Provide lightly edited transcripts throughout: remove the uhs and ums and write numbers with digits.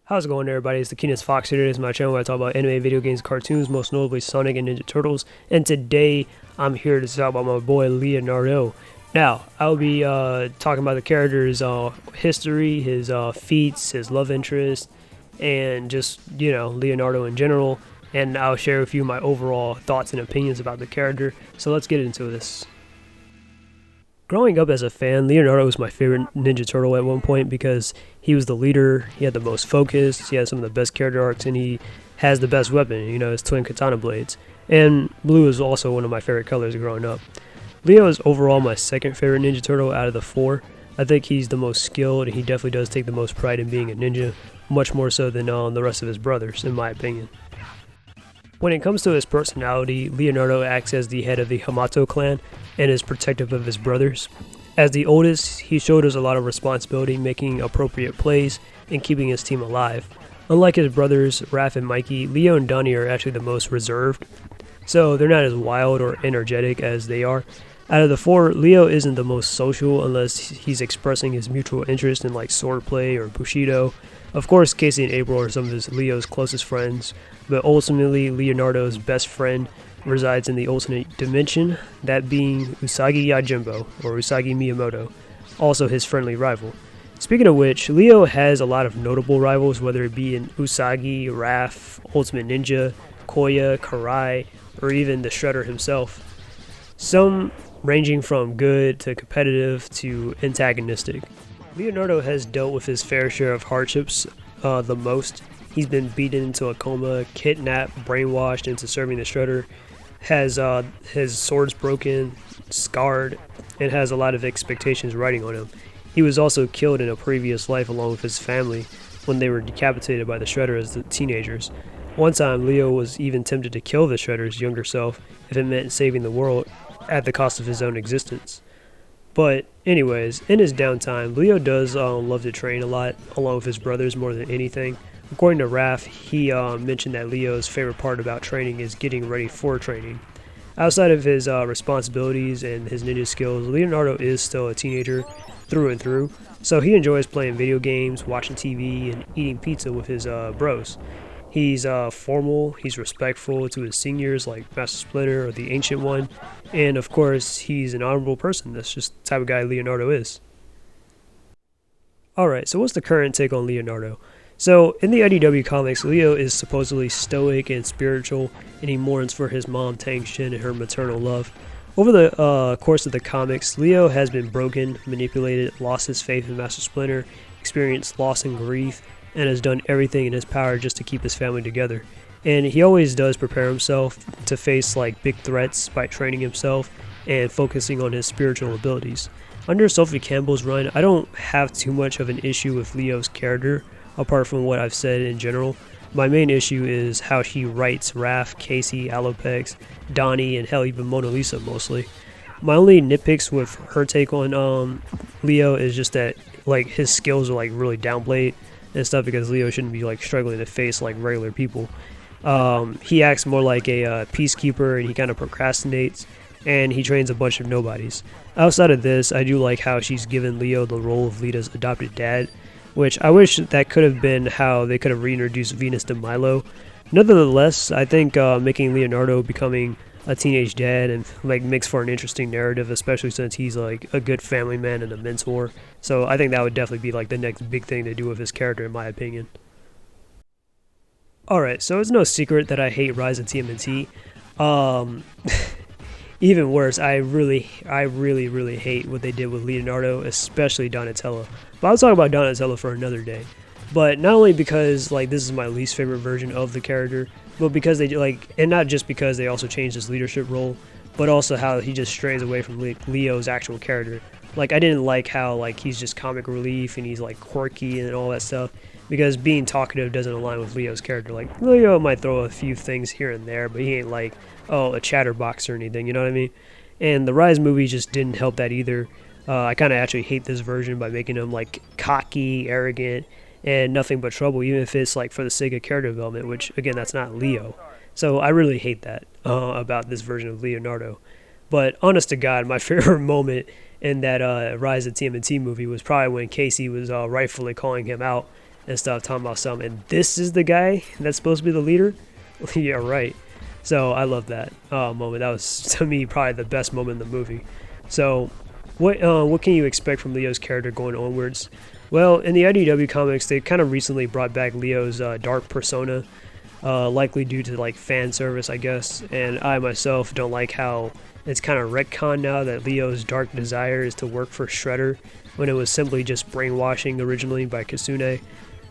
How's it going, everybody? It's the Keenest Fox here. This is my channel where I talk about anime, video games, cartoons, most notably Sonic and Ninja Turtles. And today, I'm here to talk about my boy Leonardo. Now, I'll be talking about the character's history, his feats, his love interest, and just, Leonardo in general. And I'll share with you my overall thoughts and opinions about the character. So let's get into this. Growing up as a fan, Leonardo was my favorite Ninja Turtle at one point because he was the leader, he had the most focus, he had some of the best character arcs, and he has the best weapon, his twin katana blades. And blue is also one of my favorite colors growing up. Leo is overall my second favorite Ninja Turtle out of the four. I think he's the most skilled, and he definitely does take the most pride in being a ninja, much more so than the rest of his brothers, in my opinion. When it comes to his personality, Leonardo acts as the head of the Hamato clan and is protective of his brothers. As the oldest, he showed us a lot of responsibility, making appropriate plays and keeping his team alive. Unlike his brothers, Raph and Mikey, Leo and Donnie are actually the most reserved, so they're not as wild or energetic as they are. Out of the four, Leo isn't the most social unless he's expressing his mutual interest in like swordplay or Bushido. Of course, Casey and April are some of Leo's closest friends, but ultimately Leonardo's best friend resides in the alternate dimension, that being Usagi Yojimbo, or Usagi Miyamoto, also his friendly rival. Speaking of which, Leo has a lot of notable rivals, whether it be in Usagi, Raph, Ultimate Ninja, Koya, Karai, or even the Shredder himself. Some ranging from good to competitive to antagonistic. Leonardo has dealt with his fair share of hardships the most. He's been beaten into a coma, kidnapped, brainwashed into serving the Shredder, has his swords broken, scarred, and has a lot of expectations riding on him. He was also killed in a previous life along with his family when they were decapitated by the Shredder as the teenagers. One time, Leo was even tempted to kill the Shredder's younger self if it meant saving the world at the cost of his own existence. But anyways, in his downtime, Leo does love to train a lot, along with his brothers more than anything. According to Raph, he mentioned that Leo's favorite part about training is getting ready for training. Outside of his responsibilities and his ninja skills, Leonardo is still a teenager through and through, so he enjoys playing video games, watching TV, and eating pizza with his bros. He's formal, he's respectful to his seniors like Master Splinter or the Ancient One, and of course, he's an honorable person. That's just the type of guy Leonardo is. Alright, so what's the current take on Leonardo? So, in the IDW comics, Leo is supposedly stoic and spiritual, and he mourns for his mom Tang Shin and her maternal love. Over the course of the comics, Leo has been broken, manipulated, lost his faith in Master Splinter, experienced loss and grief, and has done everything in his power just to keep his family together. And he always does prepare himself to face like big threats by training himself and focusing on his spiritual abilities. Under Sophie Campbell's run, I don't have too much of an issue with Leo's character, apart from what I've said in general. My main issue is how she writes Raph, Casey, Alopex, Donnie, and hell, even Mona Lisa mostly. My only nitpicks with her take on Leo is just that like his skills are like really downplayed and stuff because Leo shouldn't be like struggling to face like regular people. He acts more like a peacekeeper, and he kind of procrastinates, and he trains a bunch of nobodies. Outside of this, I do like how she's given Leo the role of Lita's adopted dad, which I wish that could have been how they could have reintroduced Venus de Milo. Nevertheless, I think making Leonardo becoming a teenage dad and like makes for an interesting narrative, especially since he's like a good family man and a mentor. So I think that would definitely be like the next big thing to do with his character, in my opinion. Alright, so it's no secret that I hate Rise of TMNT. Even worse, I really hate what they did with Leonardo, especially Donatello. But I'll talk about Donatello for another day. But not only because like this is my least favorite version of the character, but because they and not just because they also changed his leadership role, but also how he just strays away from Leo's actual character. Like I didn't like how like he's just comic relief and he's like quirky and all that stuff, because being talkative doesn't align with Leo's character. Like Leo might throw a few things here and there, but he ain't like a chatterbox or anything, you know what I mean? And the Rise movie just didn't help that either. I kind of actually hate this version by making him like cocky, arrogant, and nothing but trouble, even if it's like for the sake of character development, which again, that's not Leo. So I really hate that about this version of Leonardo. But honest to God, my favorite moment in that Rise of TMNT movie was probably when Casey was rightfully calling him out and stuff, talking about something. And this is the guy that's supposed to be the leader? Yeah, right. So I love that moment. That was, to me, probably the best moment in the movie. So what can you expect from Leo's character going onwards? Well, in the IDW comics, they kind of recently brought back Leo's dark persona, likely due to like fan service, I guess. And I myself don't like how it's kind of retcon now that Leo's dark desire is to work for Shredder, when it was simply just brainwashing originally by Kasune.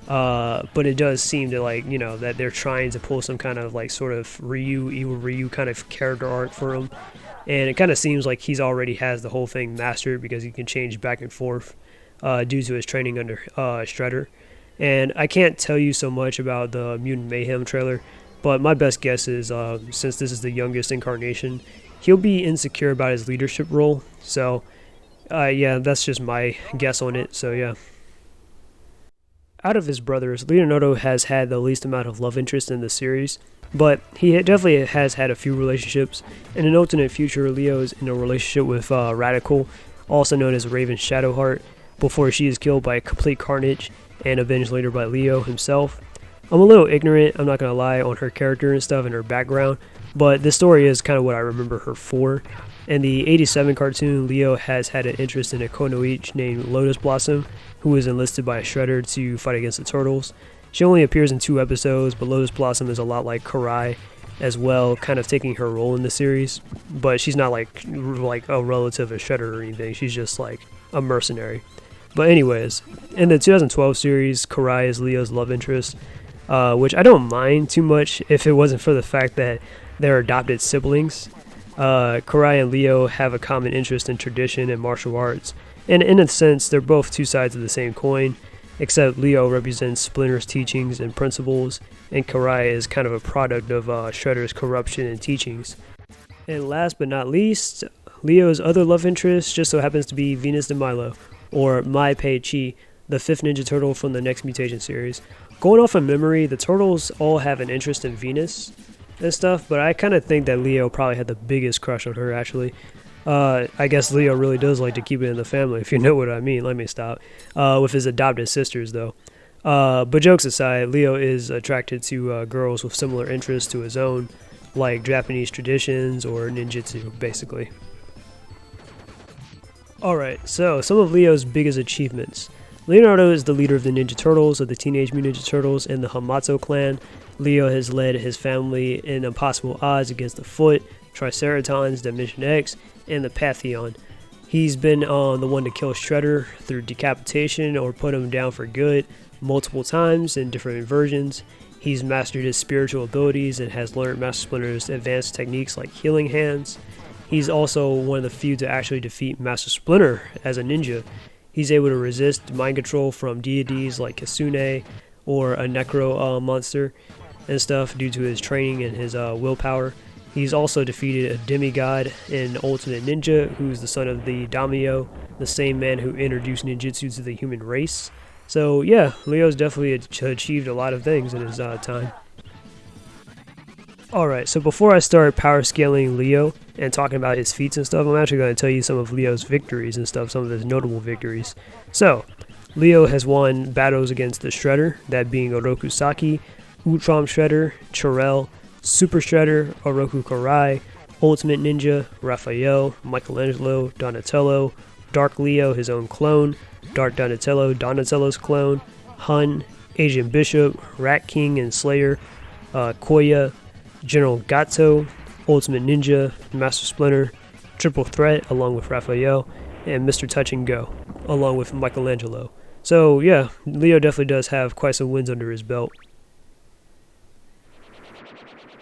But it does seem to, like, you know, that they're trying to pull some kind of like sort of evil Ryu kind of character arc for him. And it kind of seems like he's already has the whole thing mastered because he can change back and forth due to his training under Shredder. And I can't tell you so much about the Mutant Mayhem trailer, but my best guess is, since this is the youngest incarnation, he'll be insecure about his leadership role. So, yeah, that's just my guess on it. So, yeah. Out of his brothers, Leonardo has had the least amount of love interest in the series, but he definitely has had a few relationships. In an alternate future, Leo is in a relationship with Radical, also known as Raven Shadowheart, before she is killed by complete carnage and avenged later by Leo himself. I'm a little ignorant, I'm not going to lie, on her character and stuff and her background, but this story is kind of what I remember her for. In the 87 cartoon, Leo has had an interest in a Konoichi named Lotus Blossom, who was enlisted by Shredder to fight against the Turtles. She only appears in 2 episodes, but Lotus Blossom is a lot like Karai as well, kind of taking her role in the series. But she's not like a relative of Shredder or anything, she's just like a mercenary. But anyways, in the 2012 series, Karai is Leo's love interest, which I don't mind too much if it wasn't for the fact that they're adopted siblings. Karai and Leo have a common interest in tradition and martial arts, and in a sense, they're both two sides of the same coin, except Leo represents Splinter's teachings and principles, and Karai is kind of a product of Shredder's corruption and teachings. And last but not least, Leo's other love interest just so happens to be Venus de Milo, or Mai Pei Chi, the 5th Ninja Turtle from the Next Mutation series. Going off of memory, the Turtles all have an interest in Venus and stuff, but I kind of think that Leo probably had the biggest crush on her, actually. I guess Leo really does like to keep it in the family, if you know what I mean. Let me stop. With his adopted sisters, though. But jokes aside, Leo is attracted to girls with similar interests to his own, like Japanese traditions or ninjutsu, basically. Alright, so some of Leo's biggest achievements. Leonardo is the leader of the Ninja Turtles, of the Teenage Mutant Ninja Turtles, and the Hamato clan. Leo has led his family in impossible odds against the Foot, Triceratons, Dimension X, and the Pantheon. He's been the one to kill Shredder through decapitation or put him down for good multiple times in different versions. He's mastered his spiritual abilities and has learned Master Splinter's advanced techniques like healing hands. He's also one of the few to actually defeat Master Splinter as a ninja. He's able to resist mind control from deities like Kasune or a Necro monster and stuff due to his training and his willpower. He's also defeated a demigod in Ultimate Ninja, who's the son of the Daimyo, the same man who introduced ninjutsu to the human race. So yeah, Leo's definitely achieved a lot of things in his time. Alright, so before I start power scaling Leo and talking about his feats and stuff, I'm actually going to tell you some of Leo's victories and stuff, some of his notable victories. So, Leo has won battles against the Shredder, that being Oroku Saki, Utrom Shredder, Chirel, Super Shredder, Oroku Karai, Ultimate Ninja, Raphael, Michelangelo, Donatello, Dark Leo, his own clone, Dark Donatello, Donatello's clone, Hun, Asian Bishop, Rat King and Slayer, Koya, General Gato, Ultimate Ninja, Master Splinter, Triple Threat along with Raphael, and Mr. Touch and Go along with Michelangelo. So yeah, Leo definitely does have quite some wins under his belt.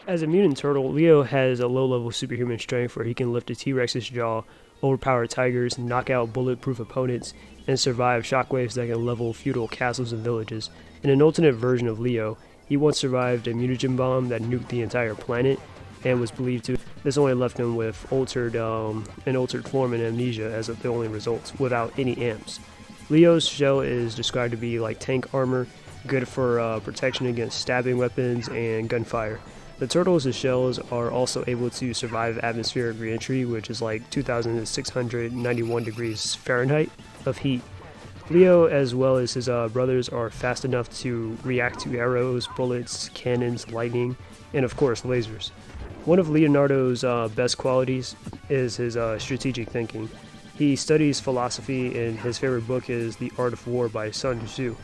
As a mutant turtle, Leo has a low-level superhuman strength where he can lift a T-Rex's jaw, overpower tigers, knock out bulletproof opponents, and survive shockwaves that can level feudal castles and villages. In an alternate version of Leo, he once survived a mutagen bomb that nuked the entire planet, and was believed to. This only left him with an altered form and amnesia as the only results, without any amps. Leo's shell is described to be like tank armor, good for protection against stabbing weapons and gunfire. The turtles' shells are also able to survive atmospheric reentry, which is like 2,691 degrees Fahrenheit of heat. Leo, as well as his brothers, are fast enough to react to arrows, bullets, cannons, lightning, and of course lasers. One of Leonardo's best qualities is his strategic thinking. He studies philosophy, and his favorite book is The Art of War by Sun Tzu.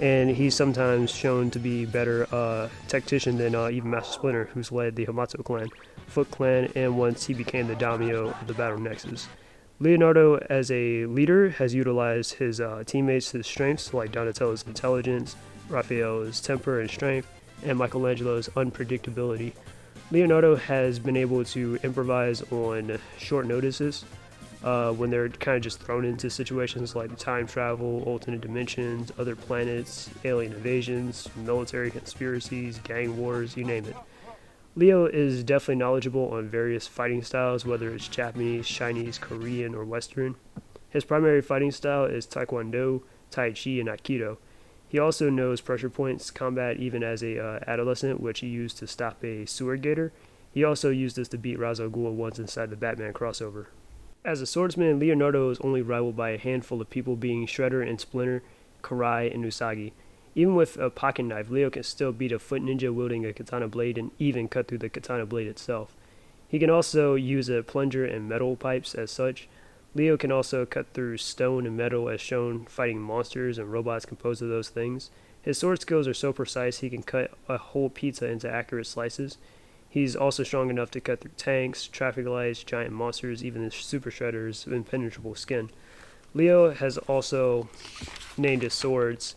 And he's sometimes shown to be better tactician than even Master Splinter, who's led the Hamato clan, Foot clan, and once he became the daimyo of the Battle Nexus. Leonardo, as a leader, has utilized his teammates' his strengths, like Donatello's intelligence, Raphael's temper and strength, and Michelangelo's unpredictability. Leonardo has been able to improvise on short notices when they're kind of just thrown into situations like time travel, alternate dimensions, other planets, alien invasions, military conspiracies, gang wars, you name it. Leo is definitely knowledgeable on various fighting styles, whether it's Japanese, Chinese, Korean, or Western. His primary fighting style is Taekwondo, Tai Chi, and Aikido. He also knows pressure points combat even as a adolescent, which he used to stop a sewer gator. He also used this to beat Ra's al Ghul once inside the Batman crossover. As a swordsman, Leonardo is only rivaled by a handful of people, being Shredder and Splinter, Karai, and Usagi. Even with a pocket knife, Leo can still beat a foot ninja wielding a katana blade and even cut through the katana blade itself. He can also use a plunger and metal pipes as such. Leo can also cut through stone and metal as shown fighting monsters and robots composed of those things. His sword skills are so precise he can cut a whole pizza into accurate slices. He's also strong enough to cut through tanks, traffic lights, giant monsters, even the Super Shredder's impenetrable skin. Leo has also named his swords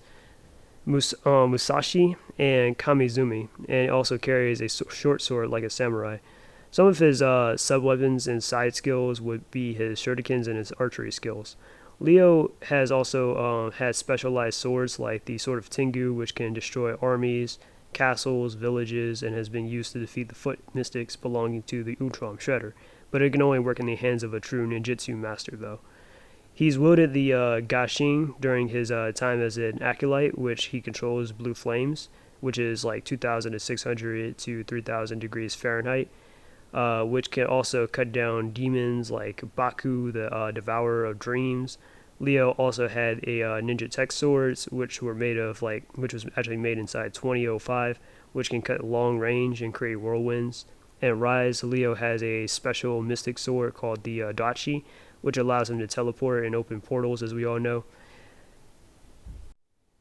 Musashi and Kamizumi, and also carries a short sword like a samurai. Some of his sub-weapons and side skills would be his shurikens and his archery skills. Leo has also had specialized swords like the Sword of Tengu, which can destroy armies, castles, villages, and has been used to defeat the foot mystics belonging to the Ultron Shredder, but it can only work in the hands of a true ninjutsu master, though. He's wielded the Gashin during his time as an acolyte, which he controls blue flames, which is like 2,600 to 3,000 degrees Fahrenheit, which can also cut down demons like Baku, the Devourer of Dreams. Leo also had a ninja tech swords, which was actually made inside 2005, which can cut long range and create whirlwinds. And Rise, Leo has a special mystic sword called the Dachi, which allows him to teleport and open portals, as we all know.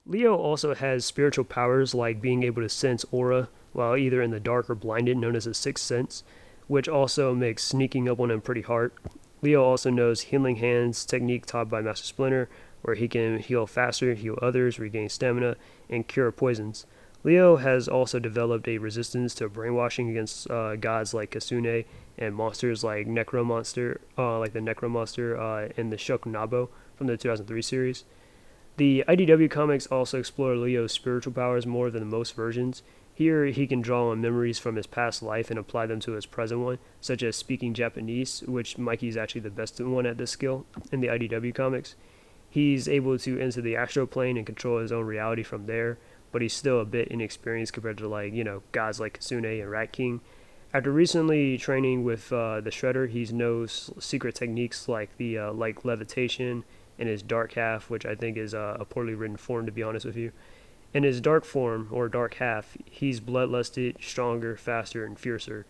Leo also has spiritual powers like being able to sense aura while either in the dark or blinded, known as a sixth sense, which also makes sneaking up on him pretty hard. Leo also knows Healing Hands technique taught by Master Splinter, where he can heal faster, heal others, regain stamina, and cure poisons. Leo has also developed a resistance to brainwashing against gods like Kasune and monsters like Necromonster, and the Shokunabo from the 2003 series. The IDW comics also explore Leo's spiritual powers more than most versions. Here, he can draw on memories from his past life and apply them to his present one, such as speaking Japanese, which Mikey's actually the best one at this skill in the IDW comics. He's able to enter the astral plane and control his own reality from there, but he's still a bit inexperienced compared to gods like Kasune and Rat King. After recently training with the Shredder, he knows secret techniques like levitation and his dark half, which I think is a poorly written form, to be honest with you. In his dark form, or dark half, he's bloodlusted, stronger, faster, and fiercer.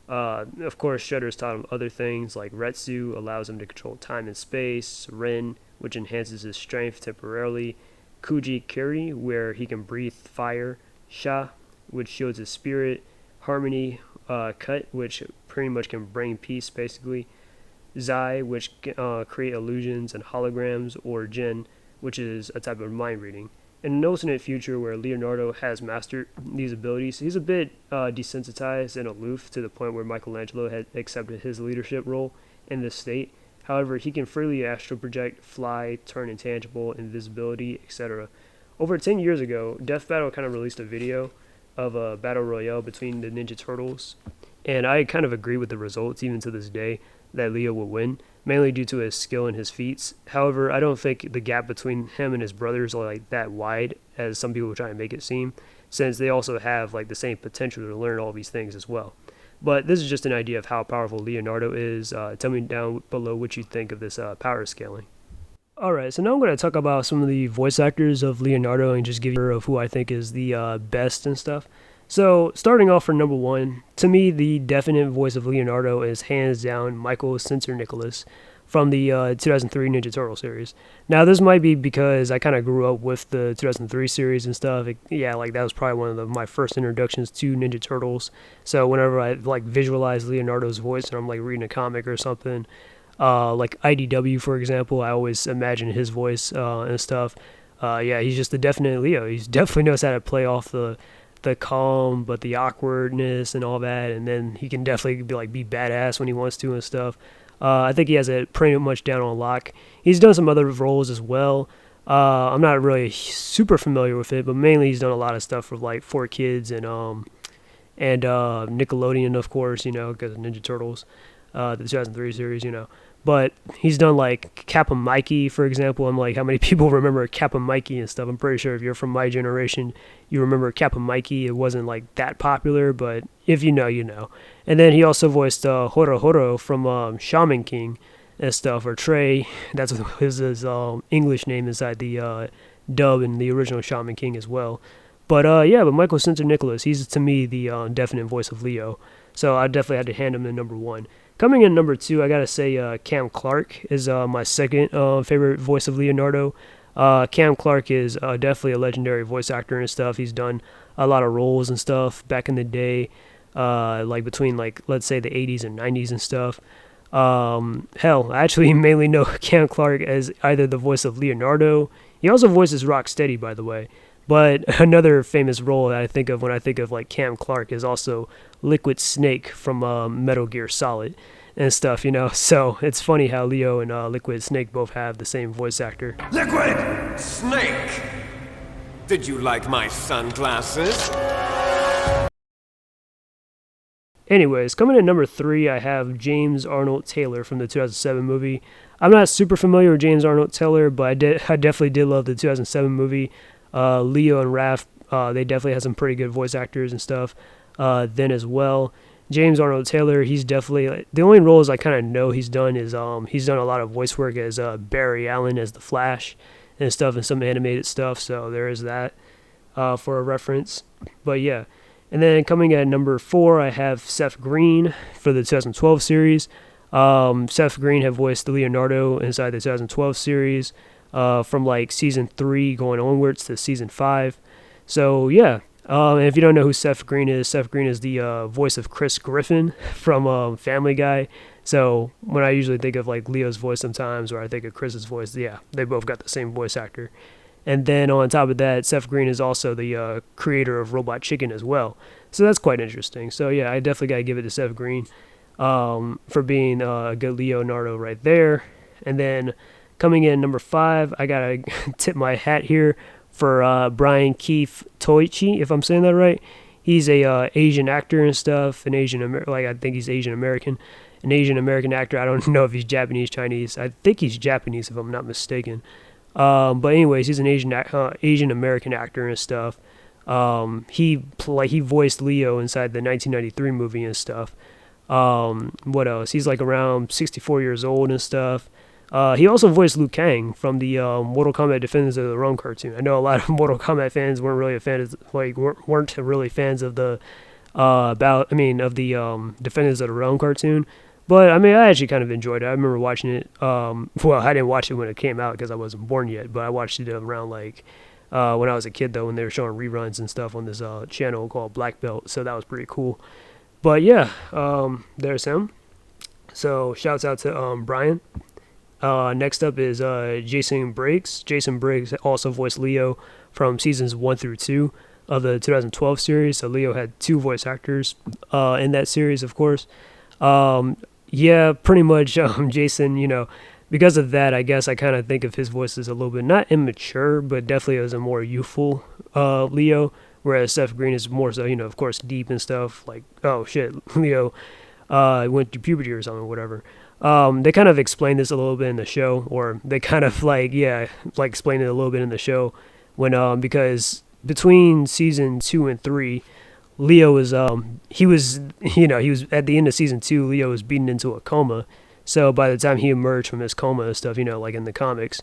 Of course, Shredder's taught him other things, like Retsu allows him to control time and space, Rin, which enhances his strength temporarily, Kuji Kiri, where he can breathe fire, Sha, which shields his spirit, Harmony, Cut, which pretty much can bring peace, basically, Zai, which create illusions and holograms, or Jin, which is a type of mind reading. In an alternate future where Leonardo has mastered these abilities, he's a bit desensitized and aloof to the point where Michelangelo had accepted his leadership role in this state. However, he can freely astral project, fly, turn intangible, invisibility, etc. Over 10 years ago, Death Battle kind of released a video of a battle royale between the Ninja Turtles, and I kind of agree with the results even to this day that Leo will win, mainly due to his skill and his feats. However, I don't think the gap between him and his brothers are like that wide as some people try to make it seem, since they also have like the same potential to learn all these things as well. But this is just an idea of how powerful Leonardo is. Tell me down below what you think of this power scaling. Alright, so now I'm going to talk about some of the voice actors of Leonardo and just give you of who I think is the best and stuff. So, starting off for number one, to me, the definite voice of Leonardo is hands down Michael Censor Nicholas from the 2003 Ninja Turtle series. Now, this might be because I kind of grew up with the 2003 series and stuff. Yeah, like that was probably one of my first introductions to Ninja Turtles. So, whenever I like visualize Leonardo's voice and I'm like reading a comic or something, like IDW, for example, I always imagine his voice and stuff. Yeah, he's just a definite Leo. He definitely knows how to play off the calm, but the awkwardness and all that, and then he can definitely be badass when he wants to and stuff. I think he has it pretty much down on lock. He's done some other roles as well. I'm not really super familiar with it, but mainly he's done a lot of stuff for like 4Kids and Nickelodeon, of course, because of Ninja Turtles, the 2003 series, But he's done like Kappa Mikey, for example. I'm like, how many people remember Kappa Mikey and stuff? I'm pretty sure if you're from my generation, you remember Kappa Mikey. It wasn't like that popular, but if you know, you know. And then he also voiced Horo Horo from Shaman King and stuff, or Trey. That's his English name inside the dub and the original Shaman King as well. But yeah, but Michael Censor Nicholas, he's to me the definite voice of Leo. So I definitely had to hand him the number one. Coming in number two, I gotta say Cam Clark is my second favorite voice of Leonardo. Cam Clark is definitely a legendary voice actor and stuff. He's done a lot of roles and stuff back in the day, like between like let's say the 80s and 90s and stuff. Hell, I actually mainly know Cam Clark as either the voice of Leonardo. He also voices Rocksteady, by the way. But another famous role that I think of when I think of like Cam Clark is also Liquid Snake from Metal Gear Solid and stuff, So it's funny how Leo and Liquid Snake both have the same voice actor. Liquid Snake! Did you like my sunglasses? Anyways, coming in number three, I have James Arnold Taylor from the 2007 movie. I'm not super familiar with James Arnold Taylor, but I definitely did love the 2007 movie. Leo and Raph, they definitely had some pretty good voice actors and stuff then as well. James Arnold Taylor, he's definitely the only roles I kind of know he's done is he's done a lot of voice work as Barry Allen as the Flash and stuff and some animated stuff. So there is that for a reference. But yeah, and then coming at number four, I have Seth Green for the 2012 series. Seth Green had voiced Leonardo inside the 2012 series. From like season 3 going onwards to season 5. So yeah, and if you don't know who Seth Green is the voice of Chris Griffin from Family Guy. So when I usually think of like Leo's voice sometimes, or I think of Chris's voice, yeah, they both got the same voice actor. And then on top of that, Seth Green is also the creator of Robot Chicken as well. So that's quite interesting. So yeah, I definitely got to give it to Seth Green for being a good Leonardo right there. And then coming in number five, I gotta tip my hat here for Brian Keith Toichi, if I'm saying that right. He's a Asian actor and stuff, I think he's Asian American, an Asian American actor. I don't know if he's Japanese, Chinese. I think he's Japanese, if I'm not mistaken. But anyways, he's an Asian American actor and stuff. He voiced Leo inside the 1993 movie and stuff. What else? He's like around 64 years old and stuff. He also voiced Liu Kang from the Mortal Kombat Defenders of the Realm cartoon. I know a lot of Mortal Kombat fans weren't really fans of the Defenders of the Realm cartoon. But I mean, I actually kind of enjoyed it. I remember watching it. Well, I didn't watch it when it came out because I wasn't born yet. But I watched it around when I was a kid, though, when they were showing reruns and stuff on this channel called Black Belt. So that was pretty cool. But yeah, there's him. So shouts out to Brian. Next up is Jason Briggs. Jason Briggs also voiced Leo from seasons 1 through 2 of the 2012 series. So Leo had two voice actors in that series, of course. Yeah, pretty much Jason, because of that, I guess I kind of think of his voice as a little bit, not immature, but definitely as a more youthful Leo, whereas Seth Green is more so, of course, deep and stuff, like, oh shit, Leo went through puberty or something, or whatever. They kind of explained this a little bit in the show, or they kind of explained it a little bit in the show because between season 2 and 3, Leo was he was at the end of season 2, Leo was beaten into a coma. So by the time he emerged from his coma and stuff, like in the comics,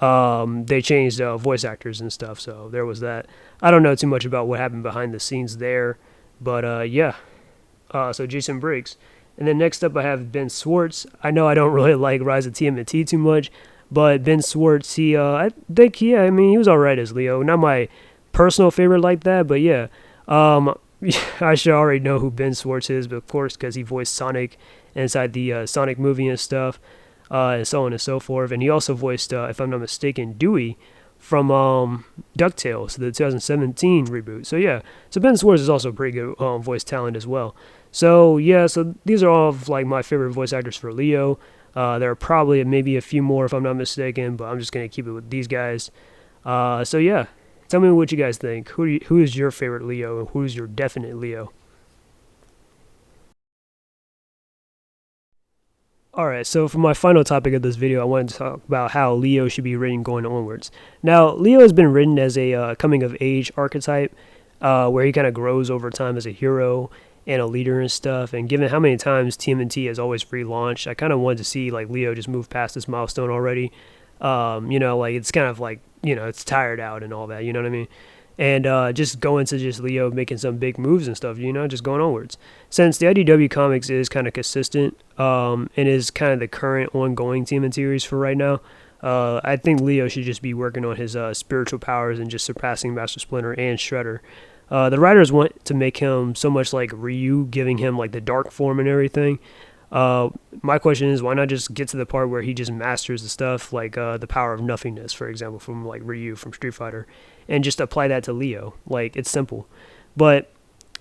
they changed voice actors and stuff, so there was that. I don't know too much about what happened behind the scenes there, but yeah. So Jason Briggs. And then next up I have Ben Schwartz. I know I don't really like Rise of TMNT too much, but Ben Schwartz, I think, yeah, I mean, he was alright as Leo. Not my personal favorite like that, but yeah. Um, I should already know who Ben Schwartz is, but of course, because he voiced Sonic inside the Sonic movie and stuff, and so on and so forth. And he also voiced, if I'm not mistaken, Dewey from DuckTales, the 2017 reboot. So yeah, so Ben Schwartz is also a pretty good voice talent as well. So yeah, so these are all of like my favorite voice actors for Leo. There are probably maybe a few more if I'm not mistaken, but I'm just gonna keep it with these guys. So yeah, tell me what you guys think. Who is your favorite Leo and who's your definite Leo? Alright, so for my final topic of this video, I wanted to talk about how Leo should be written going onwards. Now, Leo has been written as a coming of age archetype, where he kind of grows over time as a hero and a leader and stuff. And given how many times TMNT has always relaunched, I kind of wanted to see like Leo just move past this milestone already. Like it's kind of like it's tired out and all that. You know what I mean? And just go into just Leo making some big moves and stuff, just going onwards. Since the IDW comics is kind of consistent and is kind of the current ongoing team and series for right now, I think Leo should just be working on his spiritual powers and just surpassing Master Splinter and Shredder. The writers want to make him so much like Ryu, giving him like the dark form and everything. My question is, why not just get to the part where he just masters the stuff, like the power of nothingness, for example, from like Ryu from Street Fighter, and just apply that to Leo. Like, it's simple. But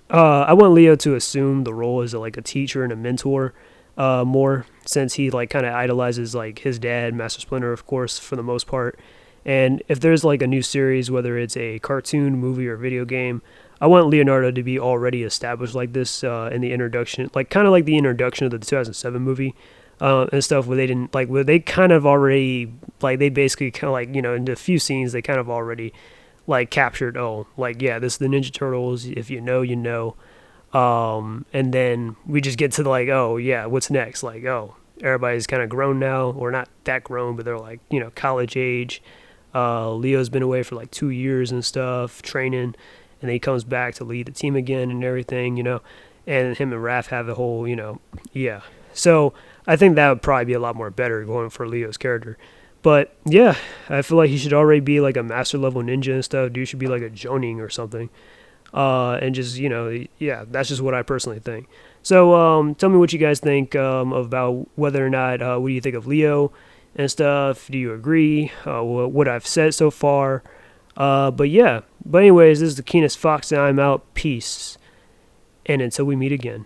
I want Leo to assume the role as like a teacher and a mentor more, since he like kind of idolizes like his dad, Master Splinter, of course, for the most part. And if there's like a new series, whether it's a cartoon, movie, or video game, I want Leonardo to be already established like this in the introduction, like kind of like the introduction of the 2007 movie and stuff, where they didn't like where they kind of already like they basically kind of like in a few scenes they kind of already like captured, oh, like, yeah, this is the Ninja Turtles, if you know, you know. And then we just get to like, oh yeah, what's next? Like, oh, everybody's kind of grown now, or not that grown, but they're like college age. Leo's been away for like 2 years and stuff, training, and then he comes back to lead the team again and everything, and him and Raph have the whole, yeah. So I think that would probably be a lot more better going for Leo's character. But yeah, I feel like he should already be like a master level ninja and stuff. Dude should be like a Jonin or something. And just, yeah, that's just what I personally think. So tell me what you guys think about whether or not, what do you think of Leo and stuff? Do you agree? What I've said so far? But yeah, but anyways, this is the Keenest Fox and I'm out. Peace. And until we meet again.